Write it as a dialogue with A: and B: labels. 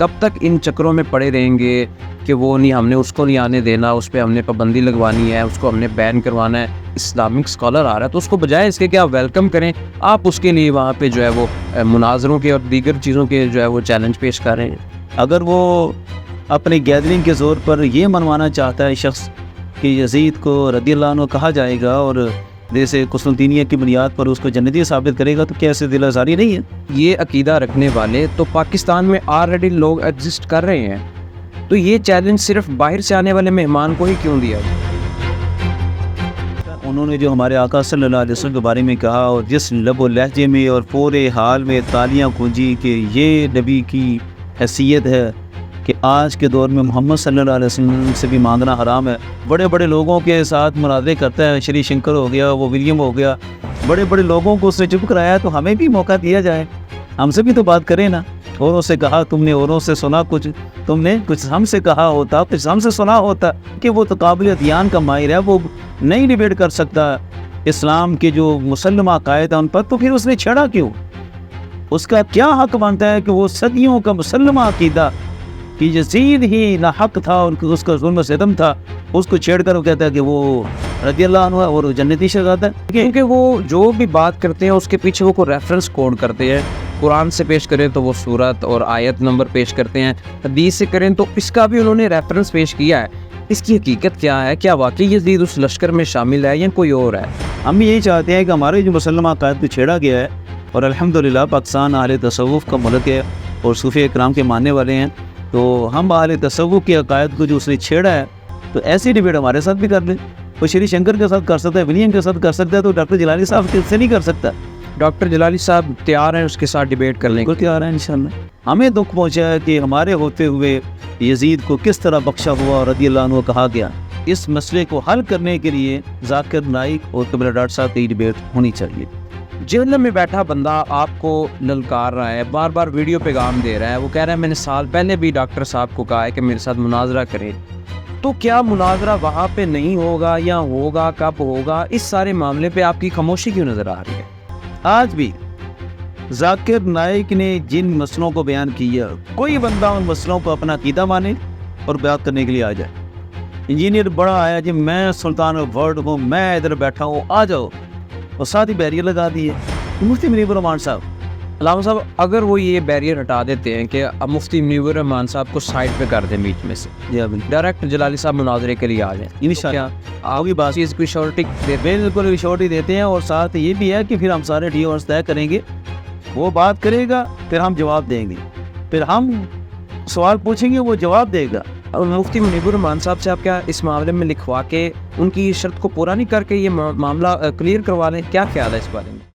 A: کب تک ان چکروں میں پڑے رہیں گے کہ وہ نہیں، ہم نے اس کو نہیں آنے دینا، اس پہ ہم نے پابندی لگوانی ہے، اس کو ہم نے بین کروانا ہے. اسلامک اسکالر آ رہا ہے تو اس کو بجائے اس کے کہ آپ ویلکم کریں، آپ اس کے لیے وہاں پہ جو ہے وہ مناظروں کے اور دیگر چیزوں کے جو ہے وہ چیلنج پیش کر رہے ہیں.
B: اگر وہ اپنی گیدرنگ کے زور پر یہ منوانا چاہتا ہے شخص کہ یزید کو رضی اللہ عنہ کہا جائے گا اور جیسے قسطنطنیہ کی بنیاد پر اس کو جنتی ثابت کرے گا، تو کیا ایسے دل آزاری نہیں ہے؟
A: یہ عقیدہ رکھنے والے تو پاکستان میں آلریڈی لوگ ایگزسٹ کر رہے ہیں، تو یہ چیلنج صرف باہر سے آنے والے مہمان کو ہی کیوں دیا؟
B: انہوں نے جو ہمارے آقا صلی اللہ علیہ وسلم کے بارے میں کہا اور جس لب و لہجے میں اور پورے حال میں تالیاں گونجی کہ یہ نبی کی حیثیت ہے کہ آج کے دور میں محمد صلی اللہ علیہ وسلم سے بھی مانگنا حرام ہے. بڑے بڑے لوگوں کے ساتھ مناظرے کرتا ہے، شری شنکر ہو گیا، وہ ولیم ہو گیا، بڑے بڑے لوگوں کو اس نے چپ کرایا، تو ہمیں بھی موقع دیا جائے، ہم سے بھی تو بات کریں نا. اوروں سے کہا تم نے، اوروں سے سنا کچھ، تم نے کچھ ہم سے کہا ہوتا، کچھ ہم سے سنا ہوتا. کہ وہ تو قابل ادیان کا ماہر ہے، وہ نہیں ڈیبیٹ کر سکتا اسلام کے جو مسلم عقائد ہیں ان پر، تو پھر اس نے چھڑا کیوں؟ اس کا کیا حق بنتا ہے کہ وہ صدیوں کا مسلم عقیدہ کہ یزید ہی ناحق تھا اور اس کا ظلم و ستم تھا، اس کو چھیڑ کر وہ کہتا ہے کہ وہ رضی اللہ عنہ اور جنتی شہزادہ ہے.
A: کیونکہ وہ جو بھی بات کرتے ہیں اس کے پیچھے وہ کوئی ریفرنس کوڈ کرتے ہیں. قرآن سے پیش کریں تو وہ صورت اور آیت نمبر پیش کرتے ہیں، حدیث سے کریں تو اس کا بھی انہوں نے ریفرنس پیش کیا ہے. اس کی حقیقت کیا ہے؟ کیا واقعی یزید اس لشکر میں شامل ہے یا کوئی اور ہے؟
B: ہم بھی یہی چاہتے ہیں کہ ہمارے جو مسلم عقائد کو چھیڑا گیا ہے، اور الحمدللہ پاکستان اہل تصوف کا ملک ہے اور صوفی اکرام کے ماننے والے ہیں، تو ہم اہل تصوف کے عقائد کو جو اس نے چھیڑا ہے تو ایسی ڈیبیٹ ہمارے ساتھ بھی کر لیں. وہ شری شنکر کے ساتھ کر سکتا ہے، ولیم کے ساتھ کر سکتا ہے، تو ڈاکٹر جلالی صاحب سے نہیں کر سکتا.
A: ڈاکٹر جلالی صاحب تیار ہیں اس کے ساتھ ڈیبیٹ کرنے
B: کو؟ تیار ہیں انشاءاللہ. ہمیں دکھ پہنچا ہے کہ ہمارے ہوتے ہوئے یزید کو کس طرح بخشا ہوا اور رضی اللہ عنہ کہا گیا. اس مسئلے کو حل کرنے کے لیے ذاکر نائک اور قبلہ ڈاکٹر صاحب کی ڈیبیٹ ہونی چاہیے.
A: جیل میں بیٹھا بندہ آپ کو للکار رہا ہے، بار بار ویڈیو پیغام دے رہا ہے، وہ کہہ رہا ہے میں نے سال پہلے بھی ڈاکٹر صاحب کو کہا ہے کہ میرے ساتھ مناظرہ کریں، تو کیا مناظرہ وہاں پہ نہیں ہوگا یا ہوگا؟ کب ہوگا؟ اس سارے معاملے پہ آپ کی خاموشی کیوں نظر آ رہی ہے؟
B: آج بھی ذاکر نائک نے جن مسئلوں کو بیان کیا، کوئی بندہ ان مسئلوں کو اپنا عقیدہ مانے اور بیان کرنے کے لیے آ جائے. انجینئر بڑا آیا جی میں سلطان آف ورلڈ ہوں، میں ادھر بیٹھا ہوں، آ جاؤ، اور ساتھ ہی بیریئر لگا دیے. مفتی منیب الرحمان صاحب،
A: علامہ صاحب اگر وہ یہ بیریئر ہٹا دیتے ہیں کہ اب مفتی منیب الرحمان صاحب کو سائڈ پہ کر دیں بیچ میں سے، ڈائریکٹ جلالی صاحب مناظرے کے لیے آ جائیں،
B: انشاءاللہ
A: آگے بات چیز کوئی شورٹی
B: بالکل شورٹی دیتے ہیں. اور ساتھ یہ بھی ہے کہ پھر ہم سارے ڈی اورس طے کریں گے، وہ بات کرے گا پھر ہم جواب دیں گے، پھر ہم سوال پوچھیں گے وہ جواب دے گا.
A: اور مفتی منیب الرحمان صاحب سے آپ کیا اس معاملے میں لکھوا کے ان کی شرط کو پورا نہیں کر کے یہ معاملہ کلیئر کروا لیں؟ کیا خیال ہے اس بارے میں؟